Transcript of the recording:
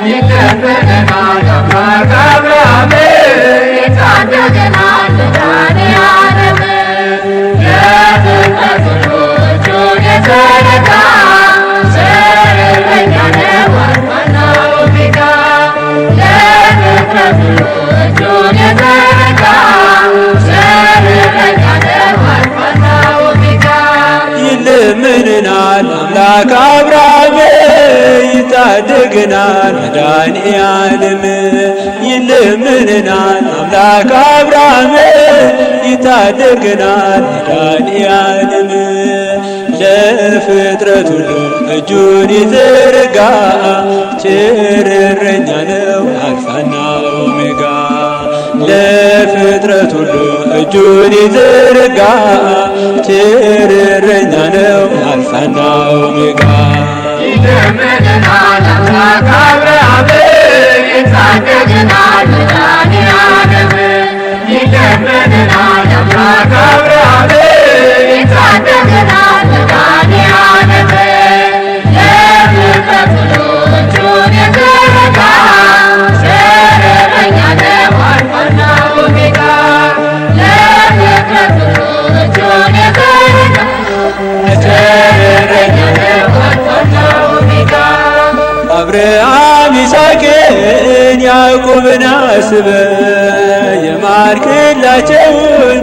ይለምነናል አምላክ አብርሃም ይታደገናል መድኃኔዓለም ለፍጥረት ሁሉ እጁን የዘረጋ ቸር እረኛ ነው አልፋና ኦሜጋ ለፍጥረት ሁሉ እጁን የዘረጋ ቸር እረኛ ነው አልፋና ኦሜጋ ይለምነናል አምላክ አብርሃም ይታደገናል መድኃኔዓለም ይለምነናል አምላክ አብርሃም ይታደገናል መድኃኔዓለም ለፍጥረት ሁሉ እጁን ይዘረጋ ቸር እረኛ ነው አልፋና ኦሜጋ ለፍጥረት ሁሉ እጁን ይዘረጋ ቸር እረኛ ነው አልፋና ኦሜጋ ይለምነናል አምላክ አብርሃም ይታደገናል መድኃኔዓለም ይለምነናል አምላክ አብርሃም ይታደገናል መድኃኔዓለም ለፍጥረት ሁሉ እጁን የዘረጋ ቸር እረኛ ነው አልፋና ኦሜጋ ለፍጥረት ሁሉ እጁን የዘረጋ ቸር እረኛ ነው አልፋና ኦሜጋ አብርሃም ይስሐቅን ያዕቆብን አስበ የማልክላቸውን